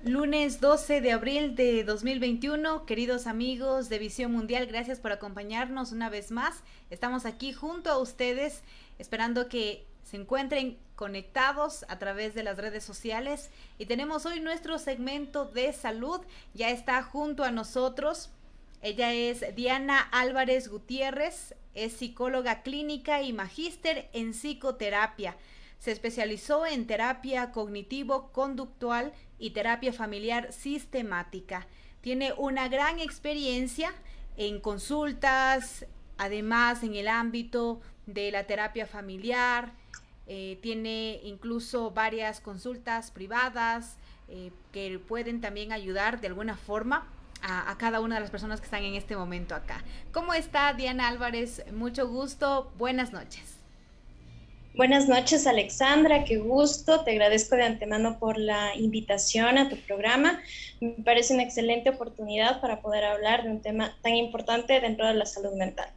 Lunes 12 de abril de 2021, queridos amigos de Visión Mundial, gracias por acompañarnos una vez más. Estamos aquí junto a ustedes, esperando que se encuentren conectados a través de las redes sociales. Y tenemos hoy nuestro segmento de salud, ya está junto a nosotros. Ella es Diana Álvarez Gutiérrez, es psicóloga clínica y magíster en psicoterapia. Se especializó en terapia cognitivo-conductual y terapia familiar sistemática. Tiene una gran experiencia en consultas, además en el ámbito de la terapia familiar. Tiene incluso varias consultas privadas que pueden también ayudar de alguna forma a cada una de las personas que están en este momento acá. ¿Cómo está Diana Álvarez? Mucho gusto, buenas noches. Buenas noches, Alexandra, qué gusto. Te agradezco de antemano por la invitación a tu programa. Me parece una excelente oportunidad para poder hablar de un tema tan importante dentro de la salud mental.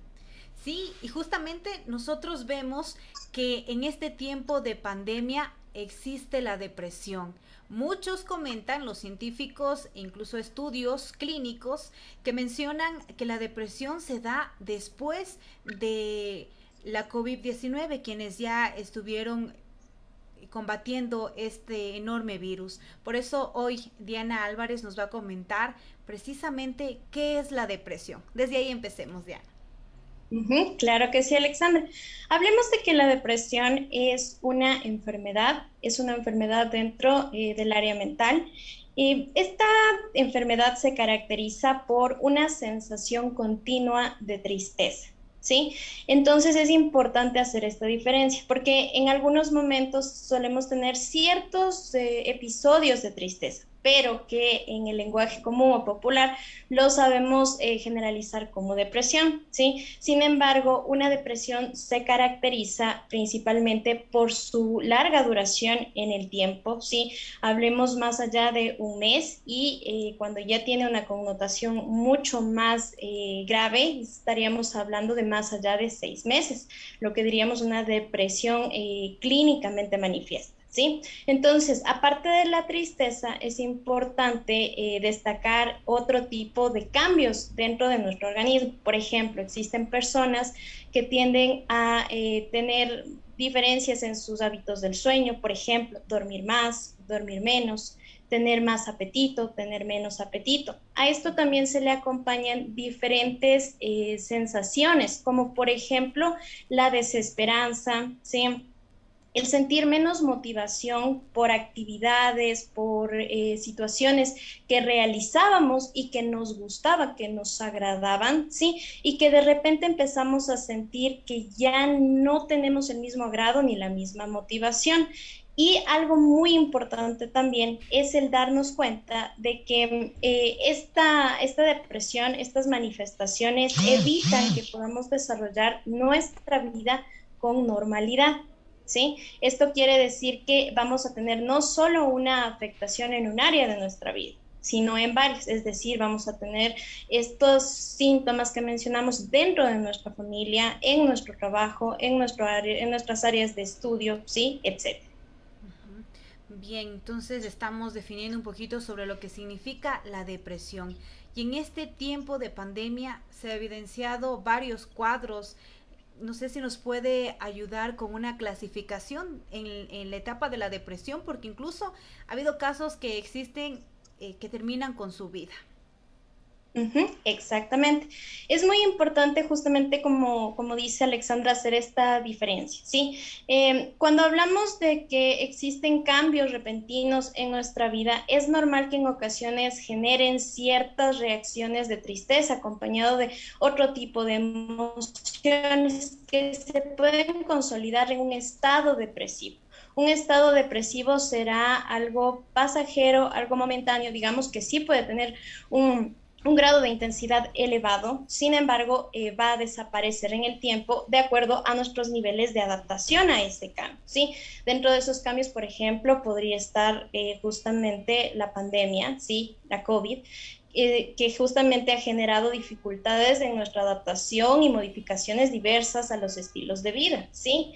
Sí, y justamente nosotros vemos que en este tiempo de pandemia existe la depresión. Muchos comentan, los científicos, incluso estudios clínicos, que mencionan que la depresión se da después de la COVID-19, quienes ya estuvieron combatiendo este enorme virus. Por eso hoy Diana Álvarez nos va a comentar precisamente qué es la depresión. Desde ahí empecemos, Diana. Claro que sí, Alexandra. Hablemos de que la depresión es una enfermedad dentro del área mental. Y esta enfermedad se caracteriza por una sensación continua de tristeza. ¿Sí? Entonces es importante hacer esta diferencia porque en algunos momentos solemos tener ciertos episodios de tristeza, pero que en el lenguaje común o popular lo sabemos generalizar como depresión, ¿sí? Sin embargo, una depresión se caracteriza principalmente por su larga duración en el tiempo, ¿sí? Hablemos más allá de un mes y cuando ya tiene una connotación mucho más grave, estaríamos hablando de más allá de 6 meses, lo que diríamos una depresión clínicamente manifiesta. ¿Sí? Entonces, aparte de la tristeza, es importante destacar otro tipo de cambios dentro de nuestro organismo. Por ejemplo, existen personas que tienden a tener diferencias en sus hábitos del sueño, por ejemplo, dormir más, dormir menos, tener más apetito, tener menos apetito. A esto también se le acompañan diferentes sensaciones, como por ejemplo la desesperanza, ¿sí? El sentir menos motivación por actividades, por situaciones que realizábamos y que nos gustaba, que nos agradaban, ¿sí? Y que de repente empezamos a sentir que ya no tenemos el mismo agrado ni la misma motivación. Y algo muy importante también es el darnos cuenta de que esta depresión, estas manifestaciones evitan que podamos desarrollar nuestra vida con normalidad. ¿Sí? Esto quiere decir que vamos a tener no solo una afectación en un área de nuestra vida, sino en varios, es decir, vamos a tener estos síntomas que mencionamos dentro de nuestra familia, en nuestro trabajo, en nuestras áreas de estudio, ¿sí? Etcétera. Bien, entonces estamos definiendo un poquito sobre lo que significa la depresión. Y en este tiempo de pandemia se ha evidenciado varios cuadros. No sé si nos puede ayudar con una clasificación en la etapa de la depresión, porque incluso ha habido casos que existen que terminan con su vida. Exactamente. Es muy importante justamente como dice Alexandra hacer esta diferencia, ¿sí? Cuando hablamos de que existen cambios repentinos en nuestra vida, es normal que en ocasiones generen ciertas reacciones de tristeza acompañado de otro tipo de emociones que se pueden consolidar en un estado depresivo. Un estado depresivo será algo pasajero, algo momentáneo, digamos que sí puede tener un grado de intensidad elevado, sin embargo, va a desaparecer en el tiempo de acuerdo a nuestros niveles de adaptación a ese cambio, ¿sí? Dentro de esos cambios, por ejemplo, podría estar justamente la pandemia, ¿sí? La COVID, que justamente ha generado dificultades en nuestra adaptación y modificaciones diversas a los estilos de vida, ¿sí?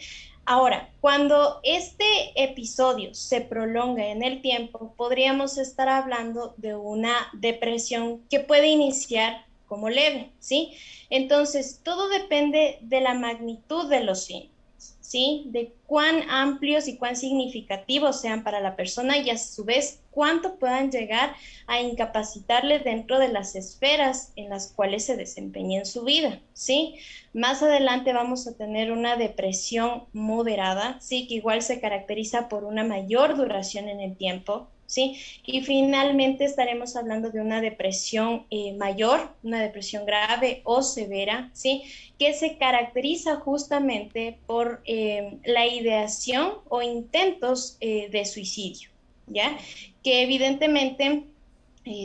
Ahora, cuando este episodio se prolonga en el tiempo, podríamos estar hablando de una depresión que puede iniciar como leve, ¿sí? Entonces, todo depende de la magnitud de los síntomas, ¿sí? De cuán amplios y cuán significativos sean para la persona y a su vez cuánto puedan llegar a incapacitarle dentro de las esferas en las cuales se desempeña en su vida, ¿sí? Más adelante vamos a tener una depresión moderada, ¿sí? Que igual se caracteriza por una mayor duración en el tiempo, ¿sí? Y finalmente estaremos hablando de una depresión mayor, una depresión grave o severa, ¿sí? Que se caracteriza justamente por la ideación o intentos de suicidio, ¿ya? Que evidentemente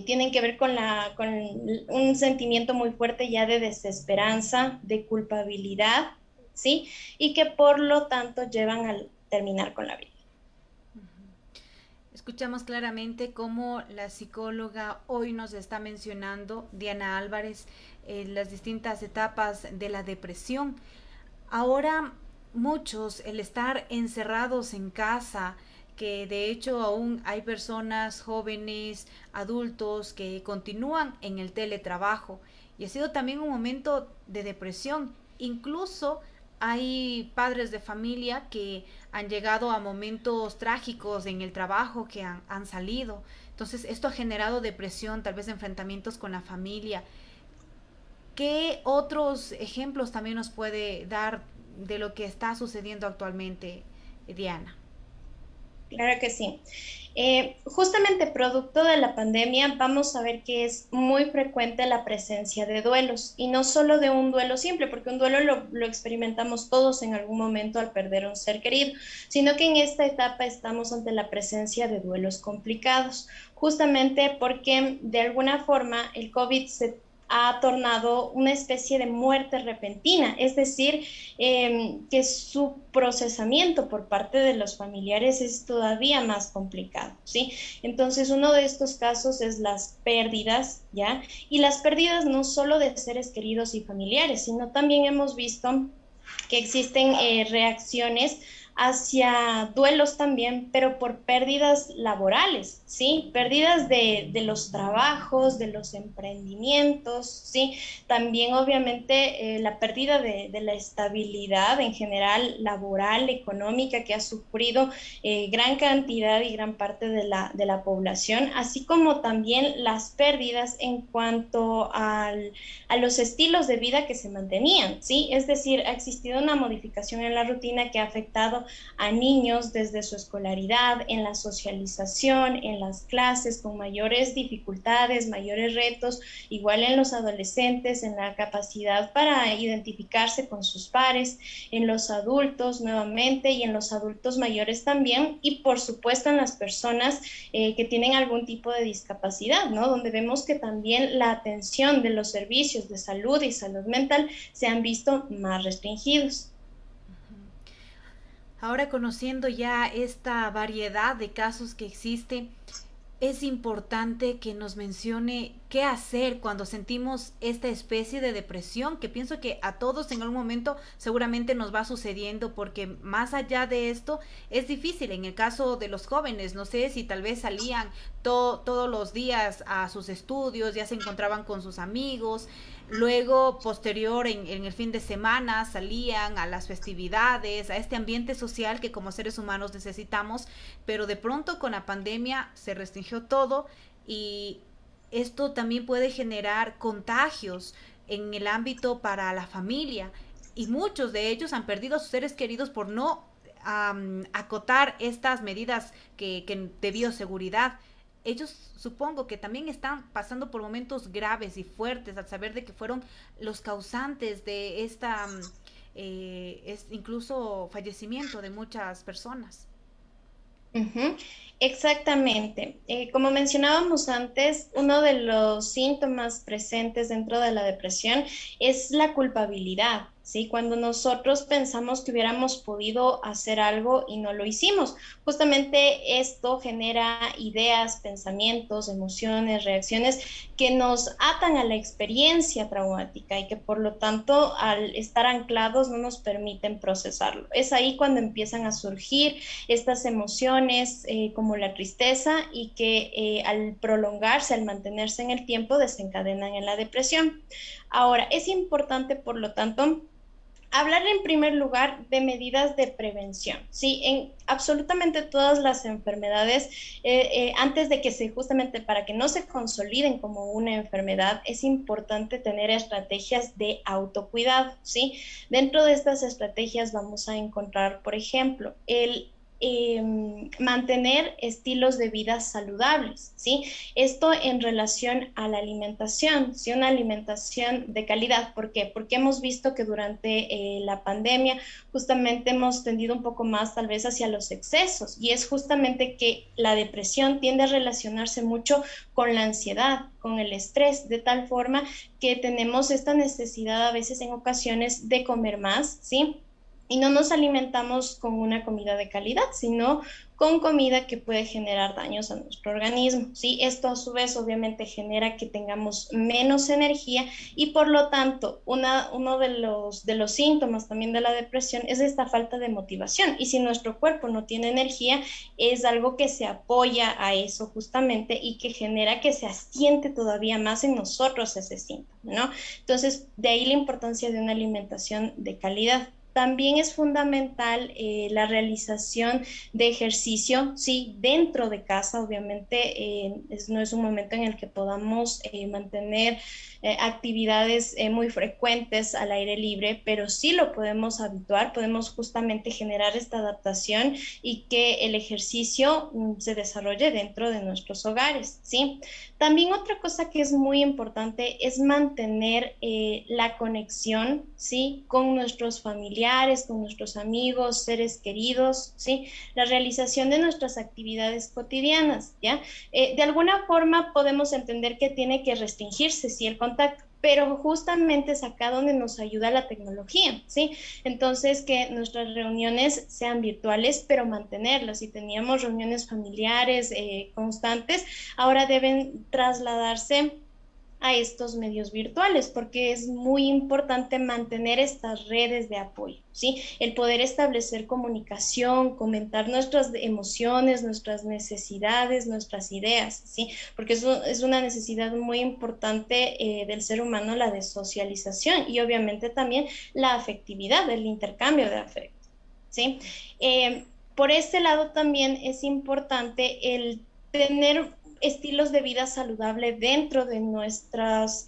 tienen que ver con un sentimiento muy fuerte ya de desesperanza, de culpabilidad, ¿sí? Y que por lo tanto llevan a terminar con la vida. Escuchamos claramente cómo la psicóloga hoy nos está mencionando, Diana Álvarez, las distintas etapas de la depresión. Ahora muchos, el estar encerrados en casa, que de hecho aún hay personas jóvenes, adultos que continúan en el teletrabajo y ha sido también un momento de depresión. Incluso hay padres de familia que han llegado a momentos trágicos en el trabajo, que han salido. Entonces esto ha generado depresión, tal vez enfrentamientos con la familia. ¿Qué otros ejemplos también nos puede dar de lo que está sucediendo actualmente, Diana? Claro que sí. Justamente producto de la pandemia vamos a ver que es muy frecuente la presencia de duelos y no solo de un duelo simple, porque un duelo lo experimentamos todos en algún momento al perder a un ser querido, sino que en esta etapa estamos ante la presencia de duelos complicados, justamente porque de alguna forma el COVID se ha tornado una especie de muerte repentina, es decir, que su procesamiento por parte de los familiares es todavía más complicado, ¿sí? Entonces, uno de estos casos es las pérdidas, ¿ya? Y las pérdidas no solo de seres queridos y familiares, sino también hemos visto que existen reacciones hacia duelos también, pero por pérdidas laborales, ¿sí? Pérdidas de los trabajos, de los emprendimientos, ¿sí? También obviamente la pérdida de la estabilidad en general laboral, económica que ha sufrido gran cantidad y gran parte de la población, así como también las pérdidas en cuanto a los estilos de vida que se mantenían, ¿sí? Es decir, ha existido una modificación en la rutina que ha afectado a niños desde su escolaridad, en la socialización, en las clases, con mayores dificultades, mayores retos, igual en los adolescentes, en la capacidad para identificarse con sus pares, en los adultos nuevamente y en los adultos mayores también, y por supuesto en las personas que tienen algún tipo de discapacidad, ¿no? Donde vemos que también la atención de los servicios de salud y salud mental se han visto más restringidos. Ahora, conociendo ya esta variedad de casos que existe, es importante que nos mencione qué hacer cuando sentimos esta especie de depresión, que pienso que a todos en algún momento seguramente nos va sucediendo, porque más allá de esto es difícil. En el caso de los jóvenes, no sé si tal vez salían todos los días a sus estudios, ya se encontraban con sus amigos, luego posterior en el fin de semana salían a las festividades, a este ambiente social que como seres humanos necesitamos, pero de pronto con la pandemia se restringió todo y esto también puede generar contagios en el ámbito para la familia y muchos de ellos han perdido a sus seres queridos por no acotar estas medidas de bioseguridad. Ellos supongo que también están pasando por momentos graves y fuertes al saber de que fueron los causantes de esta incluso fallecimiento de muchas personas. Ujú, exactamente. Como mencionábamos antes, uno de los síntomas presentes dentro de la depresión es la culpabilidad, ¿sí? Cuando nosotros pensamos que hubiéramos podido hacer algo y no lo hicimos. Justamente esto genera ideas, pensamientos, emociones, reacciones que nos atan a la experiencia traumática y que por lo tanto al estar anclados no nos permiten procesarlo. Es ahí cuando empiezan a surgir estas emociones como la tristeza y que al prolongarse, al mantenerse en el tiempo, desencadenan en la depresión. Ahora, es importante, por lo tanto, hablar en primer lugar de medidas de prevención, ¿sí? En absolutamente todas las enfermedades, antes de que justamente para que no se consoliden como una enfermedad, es importante tener estrategias de autocuidado, ¿sí? Dentro de estas estrategias vamos a encontrar, por ejemplo, mantener estilos de vida saludables, ¿sí? Esto en relación a la alimentación, ¿sí? Una alimentación de calidad. ¿Por qué? Porque hemos visto que durante la pandemia justamente hemos tendido un poco más tal vez hacia los excesos y es justamente que la depresión tiende a relacionarse mucho con la ansiedad, con el estrés, de tal forma que tenemos esta necesidad a veces en ocasiones de comer más, ¿sí? Y no nos alimentamos con una comida de calidad, sino con comida que puede generar daños a nuestro organismo, ¿sí? Esto a su vez obviamente genera que tengamos menos energía y por lo tanto uno de los síntomas también de la depresión es esta falta de motivación y si nuestro cuerpo no tiene energía es algo que se apoya a eso justamente y que genera que se asiente todavía más en nosotros ese síntoma, ¿no? Entonces de ahí la importancia de una alimentación de calidad. También es fundamental la realización de ejercicio, sí, dentro de casa, obviamente no es un momento en el que podamos mantener actividades muy frecuentes al aire libre, pero sí lo podemos habituar, podemos justamente generar esta adaptación y que el ejercicio se desarrolle dentro de nuestros hogares, ¿sí? También otra cosa que es muy importante es mantener la conexión, ¿sí? Con nuestros familiares, con nuestros amigos, seres queridos, ¿sí? La realización de nuestras actividades cotidianas, ¿ya? De alguna forma podemos entender que tiene que restringirse, sí, el contacto, pero justamente es acá donde nos ayuda la tecnología, ¿sí? Entonces, que nuestras reuniones sean virtuales, pero mantenerlas. Si teníamos reuniones familiares constantes, ahora deben trasladarse a estos medios virtuales, porque es muy importante mantener estas redes de apoyo, ¿sí? El poder establecer comunicación, comentar nuestras emociones, nuestras necesidades, nuestras ideas, ¿sí? Porque eso es una necesidad muy importante del ser humano, la de socialización y obviamente también la afectividad, el intercambio de afecto, ¿sí? Por este lado también es importante el tener estilos de vida saludable dentro de nuestras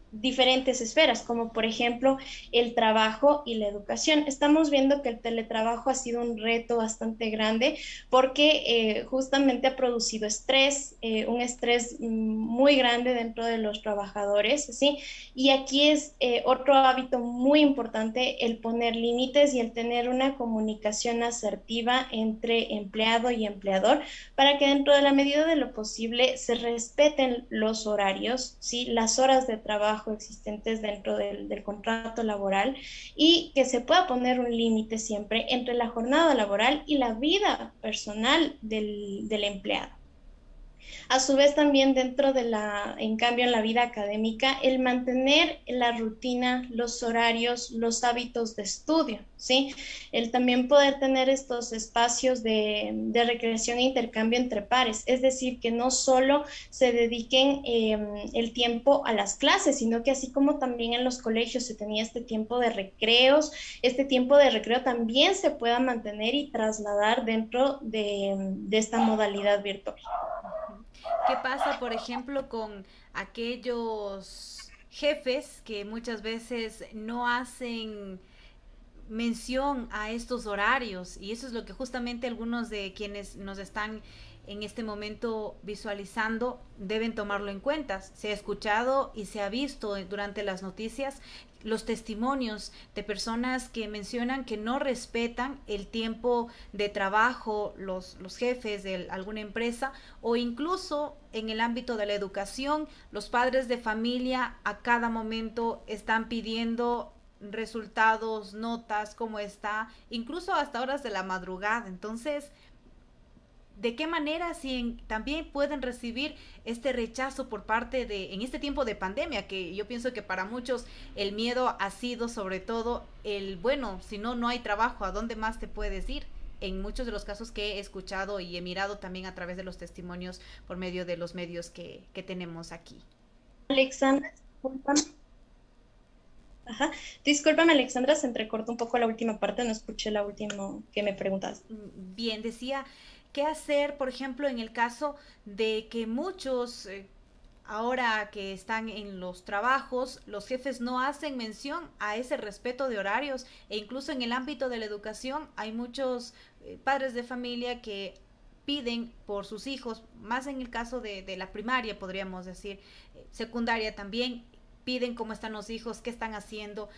diferentes esferas, como por ejemplo el trabajo y la educación. Estamos viendo que el teletrabajo ha sido un reto bastante grande porque justamente ha producido estrés, un estrés muy grande dentro de los trabajadores, ¿sí? Y aquí es otro hábito muy importante el poner límites y el tener una comunicación asertiva entre empleado y empleador para que dentro de la medida de lo posible se respeten los horarios, ¿sí? Las horas de trabajo existentes dentro del contrato laboral y que se pueda poner un límite siempre entre la jornada laboral y la vida personal del empleado. A su vez también dentro de en cambio en la vida académica, el mantener la rutina, los horarios, los hábitos de estudio, ¿sí? El también poder tener estos espacios de recreación e intercambio entre pares, es decir, que no solo se dediquen el tiempo a las clases, sino que así como también en los colegios se tenía este tiempo de recreos, este tiempo de recreo también se pueda mantener y trasladar dentro de esta modalidad virtual. ¿Qué pasa, por ejemplo, con aquellos jefes que muchas veces no hacen mención a estos horarios? Y eso es lo que justamente algunos de quienes nos están en este momento visualizando deben tomarlo en cuenta. Se ha escuchado y se ha visto durante las noticias los testimonios de personas que mencionan que no respetan el tiempo de trabajo, los jefes de alguna empresa, o incluso en el ámbito de la educación, los padres de familia a cada momento están pidiendo resultados, notas, cómo está, incluso hasta horas de la madrugada. Entonces, ¿de qué manera si también pueden recibir este rechazo por parte de, en este tiempo de pandemia, que yo pienso que para muchos el miedo ha sido sobre todo el, bueno, si no, no hay trabajo, ¿a dónde más te puedes ir? En muchos de los casos que he escuchado y he mirado también a través de los testimonios por medio de los medios que tenemos aquí. Alexandra, discúlpame. Ajá. Discúlpame, Alexandra, se entrecortó un poco la última parte, no escuché la última que me preguntas. Bien, decía, ¿qué hacer, por ejemplo, en el caso de que muchos, ahora que están en los trabajos, los jefes no hacen mención a ese respeto de horarios e incluso en el ámbito de la educación hay muchos padres de familia que piden por sus hijos, más en el caso de la primaria, podríamos decir, secundaria también, piden cómo están los hijos, qué están haciendo,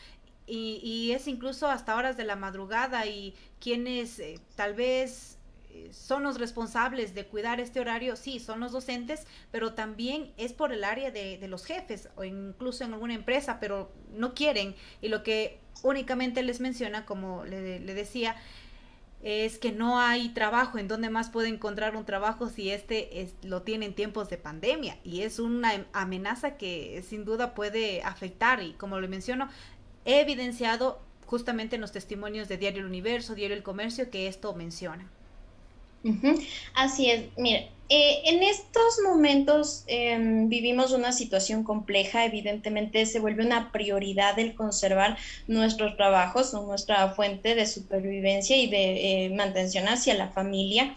y es incluso hasta horas de la madrugada y quienes tal vez son los responsables de cuidar este horario, sí, son los docentes, pero también es por el área de los jefes o incluso en alguna empresa, pero no quieren y lo que únicamente les menciona, como le decía, es que no hay trabajo. ¿En dónde más puede encontrar un trabajo si lo tiene en tiempos de pandemia? Y es una amenaza que sin duda puede afectar y como lo menciono, he evidenciado justamente en los testimonios de Diario El Universo, Diario El Comercio, que esto menciona. Ujú. Así es, mira, en estos momentos vivimos una situación compleja, evidentemente se vuelve una prioridad el conservar nuestros trabajos, son nuestra fuente de supervivencia y de mantención hacia la familia.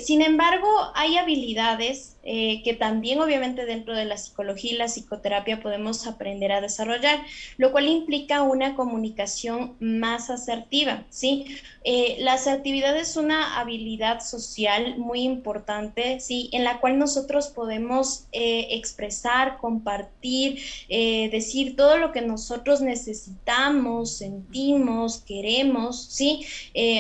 Sin embargo, hay habilidades que también obviamente dentro de la psicología y la psicoterapia podemos aprender a desarrollar, lo cual implica una comunicación más asertiva, ¿sí? La asertividad es una habilidad social muy importante, ¿sí? En la cual nosotros podemos expresar, compartir, decir todo lo que nosotros necesitamos, sentimos, queremos, ¿sí?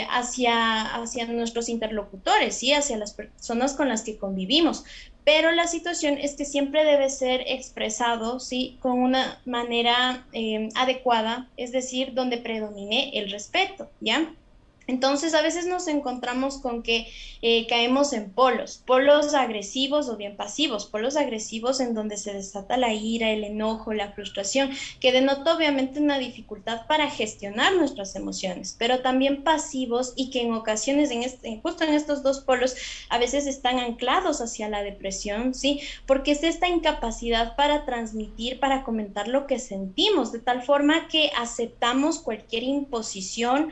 Hacia nuestros interlocutores, ¿sí? Hacia las personas con las que convivimos. Pero la situación es que siempre debe ser expresado, ¿sí? Con una manera adecuada, es decir, donde predomine el respeto, ¿ya? Entonces, a veces nos encontramos con que caemos en polos agresivos o bien pasivos, polos agresivos en donde se desata la ira, el enojo, la frustración, que denota obviamente una dificultad para gestionar nuestras emociones, pero también pasivos y que en ocasiones, justo en estos dos polos, a veces están anclados hacia la depresión, ¿sí? Porque es esta incapacidad para transmitir, para comentar lo que sentimos, de tal forma que aceptamos cualquier imposición,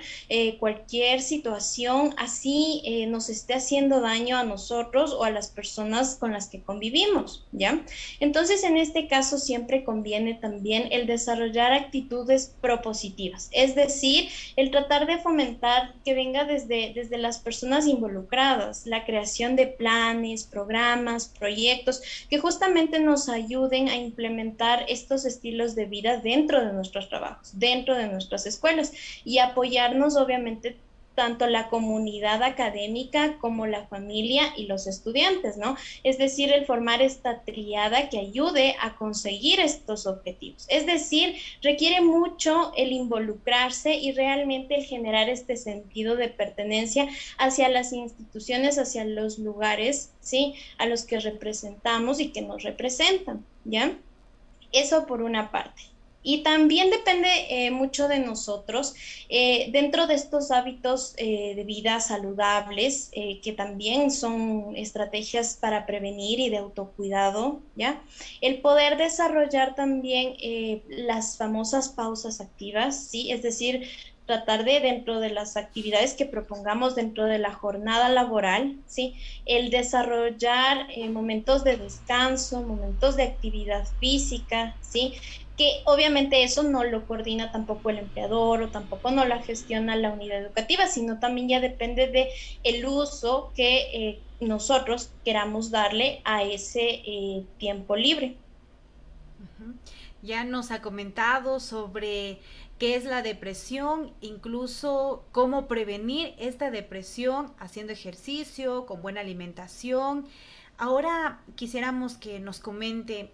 cualquier situación así nos esté haciendo daño a nosotros o a las personas con las que convivimos, ¿ya? Entonces, en este caso siempre conviene también el desarrollar actitudes propositivas, es decir, el tratar de fomentar que venga desde las personas involucradas, la creación de planes, programas, proyectos que justamente nos ayuden a implementar estos estilos de vida dentro de nuestros trabajos, dentro de nuestras escuelas y apoyarnos obviamente tanto la comunidad académica como la familia y los estudiantes, ¿no? Es decir, el formar esta triada que ayude a conseguir estos objetivos. Es decir, requiere mucho el involucrarse y realmente el generar este sentido de pertenencia hacia las instituciones, hacia los lugares, ¿sí? A los que representamos y que nos representan, ¿ya? Eso por una parte. Y también depende mucho de nosotros, dentro de estos hábitos de vida saludables, que también son estrategias para prevenir y de autocuidado, ¿ya? El poder desarrollar también las famosas pausas activas, ¿sí? Es decir, tratar de, dentro de las actividades que propongamos dentro de la jornada laboral, ¿sí? El desarrollar momentos de descanso, momentos de actividad física, ¿sí? Que obviamente eso no lo coordina tampoco el empleador o tampoco no la gestiona la unidad educativa, sino también ya depende de el uso que nosotros queramos darle a ese tiempo libre. Uh-huh. Ya nos ha comentado sobre qué es la depresión, incluso cómo prevenir esta depresión haciendo ejercicio, con buena alimentación. Ahora quisiéramos que nos comente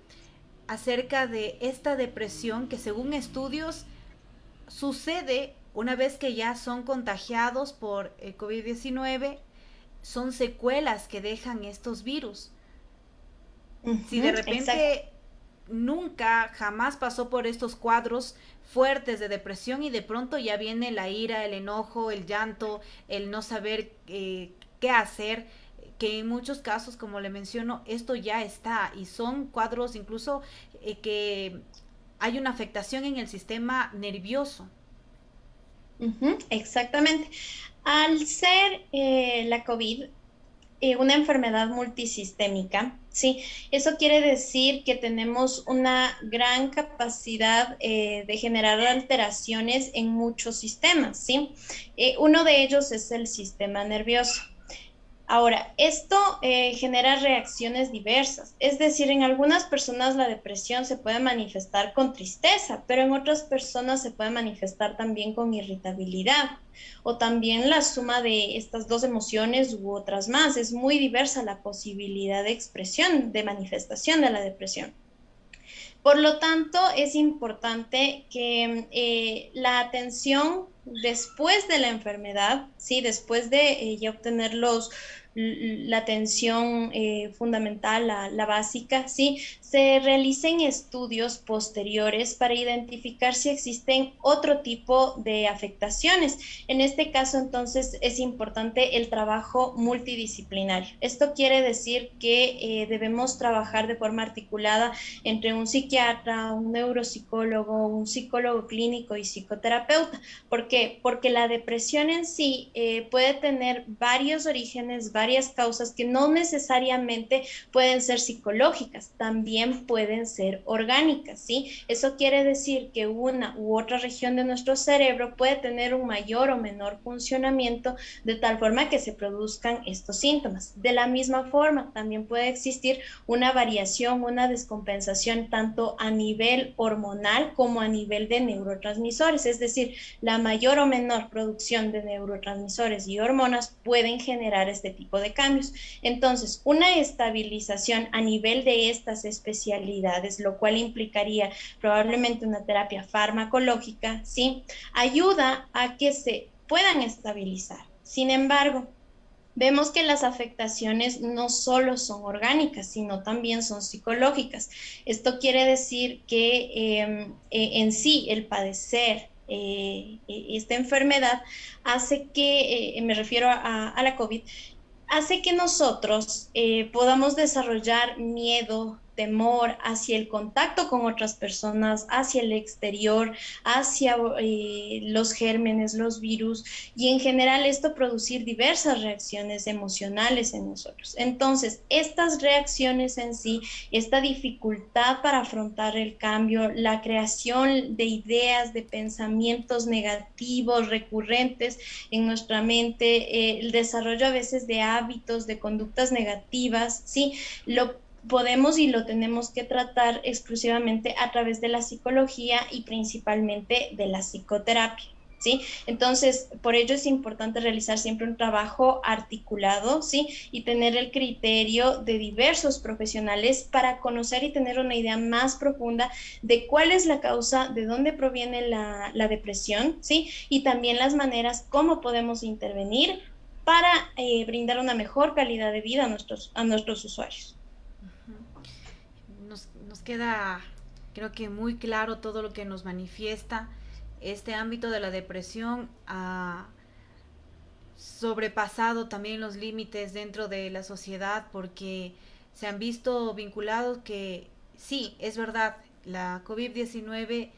acerca de esta depresión que según estudios sucede una vez que ya son contagiados por el COVID-19? Son secuelas que dejan estos virus. Si de Exacto. repente nunca, jamás pasó por estos cuadros fuertes de depresión y de pronto ya viene la ira, el enojo, el llanto, el no saber qué hacer, que en muchos casos, como le menciono, esto ya está y son cuadros incluso que hay una afectación en el sistema nervioso. Exactamente. Al ser la COVID una enfermedad multisistémica, ¿sí? Eso quiere decir que tenemos una gran capacidad de generar alteraciones en muchos sistemas, ¿sí? Uno de ellos es el sistema nervioso. Ahora, esto genera reacciones diversas, es decir, en algunas personas la depresión se puede manifestar con tristeza, pero en otras personas se puede manifestar también con irritabilidad o también la suma de estas dos emociones u otras más. Es muy diversa la posibilidad de expresión, de manifestación de la depresión. Por lo tanto, es importante que la atención después de la enfermedad, ¿sí? Después de ya obtener la atención fundamental, la básica, ¿sí? Se realicen estudios posteriores para identificar si existen otro tipo de afectaciones. En este caso, entonces, es importante el trabajo multidisciplinario. Esto quiere decir que debemos trabajar de forma articulada entre un psiquiatra, un neuropsicólogo, un psicólogo clínico y psicoterapeuta. ¿Por qué? Porque la depresión en sí puede tener varios orígenes, varias causas que no necesariamente pueden ser psicológicas, también pueden ser orgánicas, ¿sí? Eso quiere decir que una u otra región de nuestro cerebro puede tener un mayor o menor funcionamiento de tal forma que se produzcan estos síntomas. De la misma forma, también puede existir una variación, una descompensación tanto a nivel hormonal como a nivel de neurotransmisores, es decir, la mayor o menor producción de neurotransmisores y hormonas pueden generar este tipo de cambios. Entonces, una estabilización a nivel de estas especialidades, lo cual implicaría probablemente una terapia farmacológica, ¿sí? Ayuda a que se puedan estabilizar. Sin embargo, vemos que las afectaciones no solo son orgánicas, sino también son psicológicas. Esto quiere decir que en sí el padecer esta enfermedad hace que, me refiero a la COVID, hace que nosotros podamos desarrollar miedo, temor hacia el contacto con otras personas, hacia el exterior, hacia los gérmenes, los virus, y en general esto producir diversas reacciones emocionales en nosotros. Entonces, estas reacciones en sí, esta dificultad para afrontar el cambio, la creación de ideas, de pensamientos negativos recurrentes en nuestra mente, el desarrollo a veces de hábitos, de conductas negativas, ¿sí? Lo podemos y lo tenemos que tratar exclusivamente a través de la psicología y principalmente de la psicoterapia. ¿Sí? Entonces, por ello es importante realizar siempre un trabajo articulado, ¿sí? Y tener el criterio de diversos profesionales para conocer y tener una idea más profunda de cuál es la causa, de dónde proviene la depresión, ¿sí? Y también las maneras cómo podemos intervenir para brindar una mejor calidad de vida a nuestros usuarios. Nos queda, creo que muy claro todo lo que nos manifiesta. Este ámbito de la depresión ha sobrepasado también los límites dentro de la sociedad porque se han visto vinculados que sí, es verdad, la COVID-19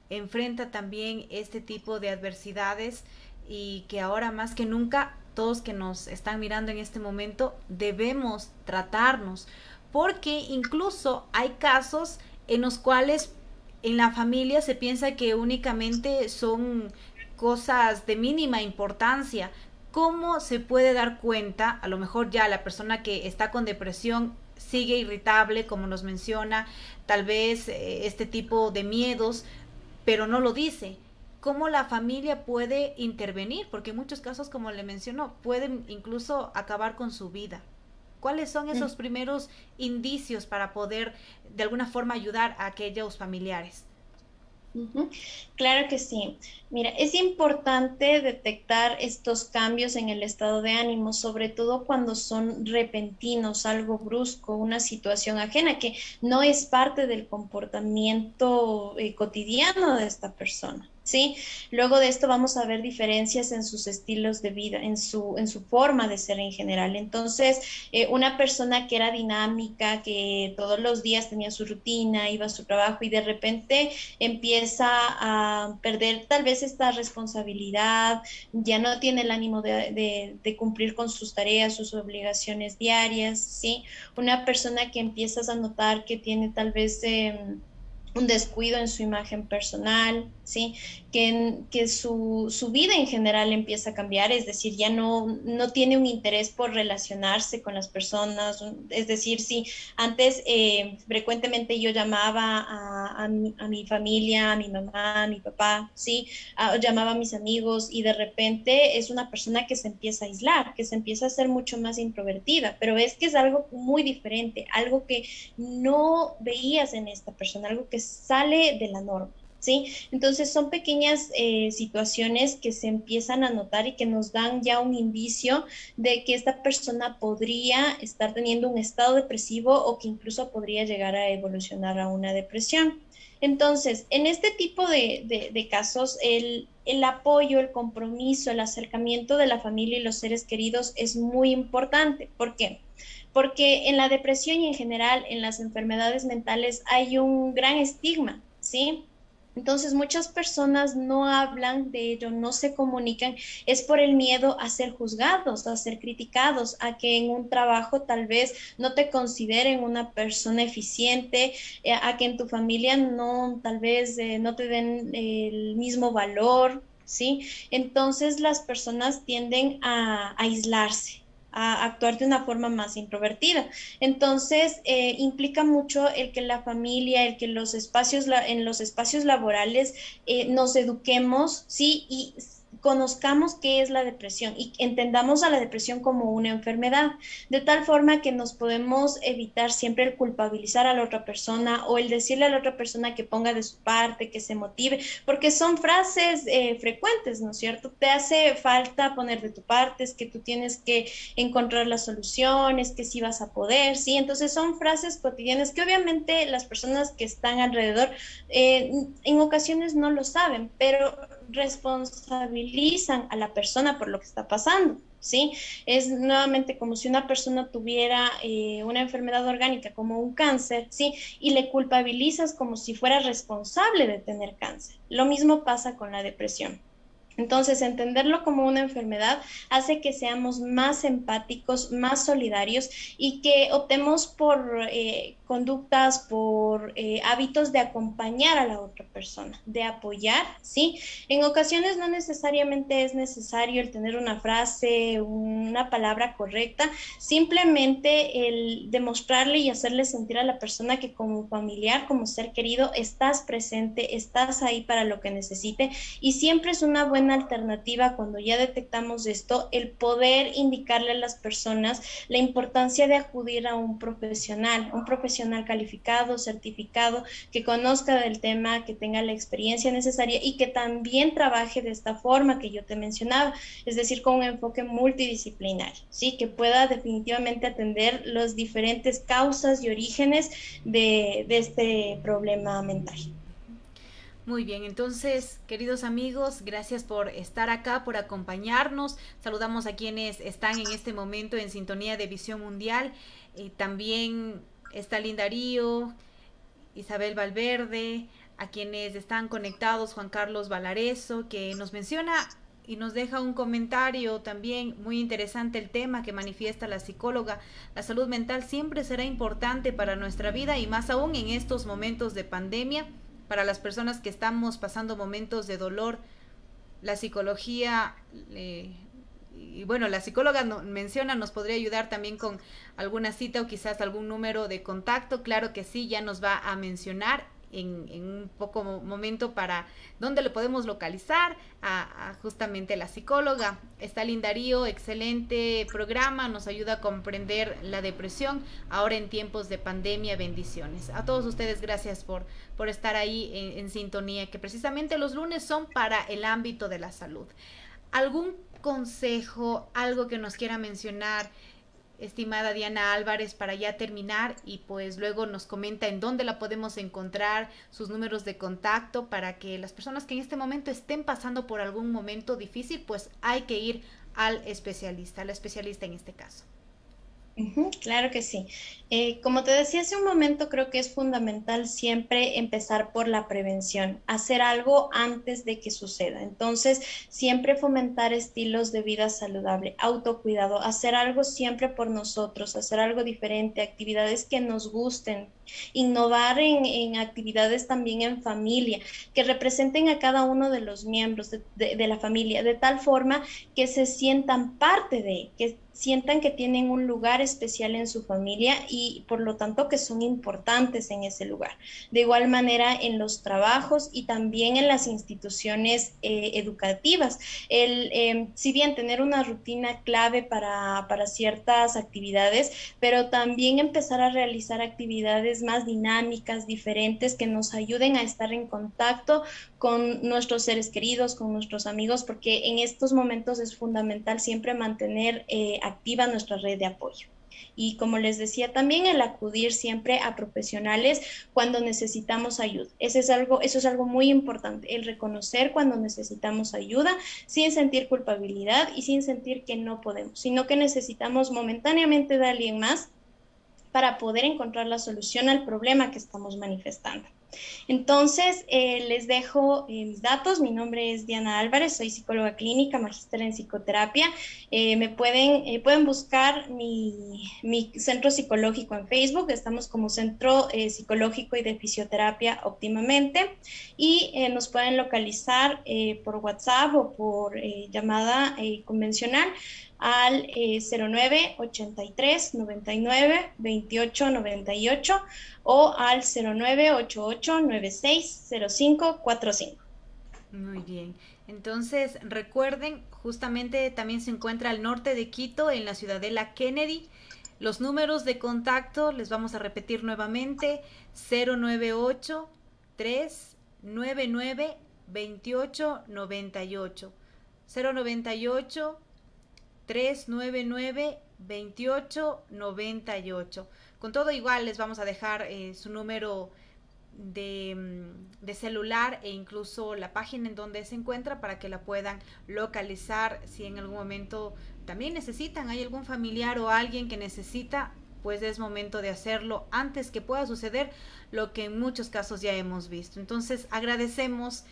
enfrenta también este tipo de adversidades y que ahora más que nunca todos que nos están mirando en este momento debemos tratarnos porque incluso hay casos en los cuales en la familia se piensa que únicamente son cosas de mínima importancia. ¿Cómo se puede dar cuenta? A lo mejor ya la persona que está con depresión sigue irritable, como nos menciona, tal vez este tipo de miedos, pero no lo dice. ¿Cómo la familia puede intervenir? Porque en muchos casos, como le mencionó, pueden incluso acabar con su vida. ¿Cuáles son esos primeros indicios para poder de alguna forma ayudar a aquellos familiares? Ujú. Claro que sí. Mira, es importante detectar estos cambios en el estado de ánimo, sobre todo cuando son repentinos, algo brusco, una situación ajena que no es parte del comportamiento cotidiano de esta persona. ¿Sí? Luego de esto vamos a ver diferencias en sus estilos de vida, en su forma de ser en general. Entonces, una persona que era dinámica, que todos los días tenía su rutina, iba a su trabajo y de repente empieza a perder tal vez esta responsabilidad, ya no tiene el ánimo de cumplir con sus tareas, sus obligaciones diarias, ¿sí? Una persona que empiezas a notar que tiene tal vez un descuido en su imagen personal, ¿sí? Que su vida en general empieza a cambiar, es decir, ya no tiene un interés por relacionarse con las personas, es decir, si antes frecuentemente yo llamaba a mi familia, a mi mamá, a mi papá, ¿sí? Llamaba a mis amigos y de repente es una persona que se empieza a aislar, que se empieza a ser mucho más introvertida, pero es que es algo muy diferente, algo que no veías en esta persona, algo que sale de la norma. ¿Sí? Entonces son pequeñas situaciones que se empiezan a notar y que nos dan ya un indicio de que esta persona podría estar teniendo un estado depresivo o que incluso podría llegar a evolucionar a una depresión. Entonces, en este tipo de casos, el apoyo, el compromiso, el acercamiento de la familia y los seres queridos es muy importante. ¿Por qué? Porque en la depresión y en general en las enfermedades mentales hay un gran estigma, ¿sí? Entonces muchas personas no hablan de ello, no se comunican, es por el miedo a ser juzgados, a ser criticados, a que en un trabajo tal vez no te consideren una persona eficiente, a que en tu familia no, tal vez no te den el mismo valor, ¿sí? Entonces las personas tienden a aislarse, a actuar de una forma más introvertida. Entonces, implica mucho el que la familia, el que en los espacios laborales nos eduquemos, ¿sí? Y conozcamos qué es la depresión y entendamos a la depresión como una enfermedad, de tal forma que nos podemos evitar siempre el culpabilizar a la otra persona o el decirle a la otra persona que ponga de su parte, que se motive, porque son frases frecuentes, ¿no es cierto? Te hace falta poner de tu parte, es que tú tienes que encontrar las soluciones, que sí vas a poder, ¿sí? Entonces son frases cotidianas que obviamente las personas que están alrededor en ocasiones no lo saben, pero responsabilizan a la persona por lo que está pasando. ¿Sí? Es nuevamente como si una persona tuviera una enfermedad orgánica como un cáncer, ¿sí? Y le culpabilizas como si fuera responsable de tener cáncer. Lo mismo pasa con la depresión. Entonces, entenderlo como una enfermedad hace que seamos más empáticos, más solidarios y que optemos por conductas, por hábitos de acompañar a la otra persona, de apoyar, ¿sí? En ocasiones no necesariamente es necesario el tener una frase, una palabra correcta, simplemente el demostrarle y hacerle sentir a la persona que como familiar, como ser querido, estás presente, estás ahí para lo que necesite y siempre es una buena alternativa cuando ya detectamos esto, el poder indicarle a las personas la importancia de acudir a un profesional calificado, certificado, que conozca del tema, que tenga la experiencia necesaria y que también trabaje de esta forma que yo te mencionaba, es decir, con un enfoque multidisciplinario, ¿sí? Que pueda definitivamente atender las diferentes causas y orígenes de este problema mental. Muy bien, entonces, queridos amigos, gracias por estar acá, por acompañarnos. Saludamos a quienes están en este momento en sintonía de Visión Mundial. También está Darío, Isabel Valverde, a quienes están conectados, Juan Carlos Valareso, que nos menciona y nos deja un comentario también muy interesante el tema que manifiesta la psicóloga. La salud mental siempre será importante para nuestra vida y más aún en estos momentos de pandemia, para las personas que estamos pasando momentos de dolor. La psicología y bueno, la psicóloga menciona, nos podría ayudar también con alguna cita o quizás algún número de contacto. Claro que sí, ya nos va a mencionar en un poco momento para dónde le podemos localizar a justamente la psicóloga. Stalin Darío, excelente programa, nos ayuda a comprender la depresión ahora en tiempos de pandemia. Bendiciones a todos ustedes, gracias por estar ahí en sintonía, que precisamente los lunes son para el ámbito de la salud. ¿Algún consejo, algo que nos quiera mencionar, estimada Diana Álvarez, para ya terminar, y pues luego nos comenta en dónde la podemos encontrar, sus números de contacto, para que las personas que en este momento estén pasando por algún momento difícil, pues hay que ir al especialista, al especialista en este caso? Claro que sí. Como te decía hace un momento, creo que es fundamental siempre empezar por la prevención, hacer algo antes de que suceda. Entonces, siempre fomentar estilos de vida saludable, autocuidado, hacer algo siempre por nosotros, hacer algo diferente, actividades que nos gusten, innovar en actividades también en familia, que representen a cada uno de los miembros de la familia, de tal forma que se sientan parte de, que sientan que tienen un lugar especial en su familia y por lo tanto que son importantes en ese lugar. De igual manera en los trabajos y también en las instituciones educativas. Si bien tener una rutina clave para ciertas actividades, pero también empezar a realizar actividades más dinámicas, diferentes, que nos ayuden a estar en contacto con nuestros seres queridos, con nuestros amigos, porque en estos momentos es fundamental siempre mantener activa nuestra red de apoyo. Y como les decía, también el acudir siempre a profesionales cuando necesitamos ayuda. Eso es algo muy importante, el reconocer cuando necesitamos ayuda sin sentir culpabilidad y sin sentir que no podemos, sino que necesitamos momentáneamente de alguien más para poder encontrar la solución al problema que estamos manifestando. Entonces, les dejo mis datos. Mi nombre es Diana Álvarez, soy psicóloga clínica, magíster en psicoterapia. Pueden buscar mi centro psicológico en Facebook. Estamos como Centro Psicológico y de Fisioterapia Óptimamente. Y nos pueden localizar por WhatsApp o por llamada convencional al 09 83 99 28 98 o al 09 88 96 05 45. Muy bien, entonces recuerden, justamente también se encuentra al norte de Quito, en la Ciudadela Kennedy. Los números de contacto les vamos a repetir nuevamente: 098 399 28 98, 098 399 28 98. Con todo igual les vamos a dejar su número de celular e incluso la página en donde se encuentra para que la puedan localizar si en algún momento también necesitan, hay algún familiar o alguien que necesita, pues es momento de hacerlo antes que pueda suceder lo que en muchos casos ya hemos visto. Entonces agradecemos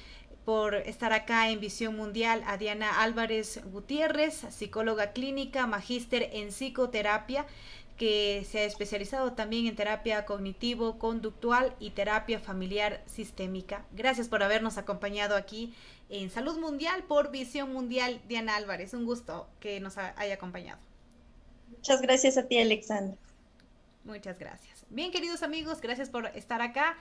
por estar acá en Visión Mundial a Diana Álvarez Gutiérrez, psicóloga clínica, magíster en psicoterapia, que se ha especializado también en terapia cognitivo-conductual y terapia familiar sistémica. Gracias por habernos acompañado aquí en Salud Mundial por Visión Mundial, Diana Álvarez. Un gusto que nos haya acompañado. Muchas gracias a ti, Alexandra. Muchas gracias. Bien, queridos amigos, gracias por estar acá.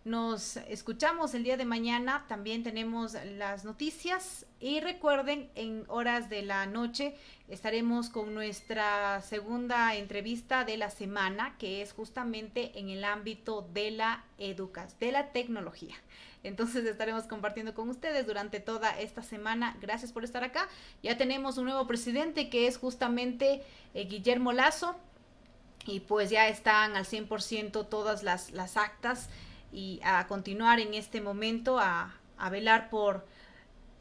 Nos escuchamos el día de mañana, también tenemos las noticias y recuerden, en horas de la noche estaremos con nuestra segunda entrevista de la semana, que es justamente en el ámbito de la educación, de la tecnología. Entonces estaremos compartiendo con ustedes durante toda esta semana. Gracias por estar acá. Ya tenemos un nuevo presidente que es justamente Guillermo Lasso, y pues ya están al 100% todas las actas, y a continuar en este momento a velar por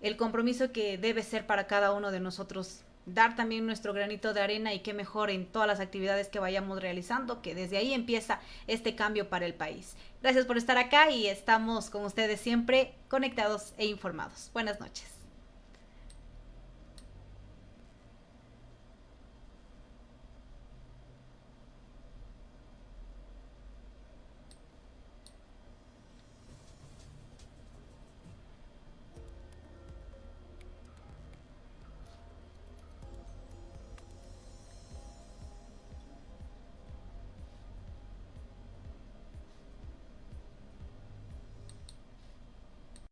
el compromiso que debe ser para cada uno de nosotros, dar también nuestro granito de arena, y qué mejor en todas las actividades que vayamos realizando, que desde ahí empieza este cambio para el país. Gracias por estar acá y estamos con ustedes siempre conectados e informados. Buenas noches.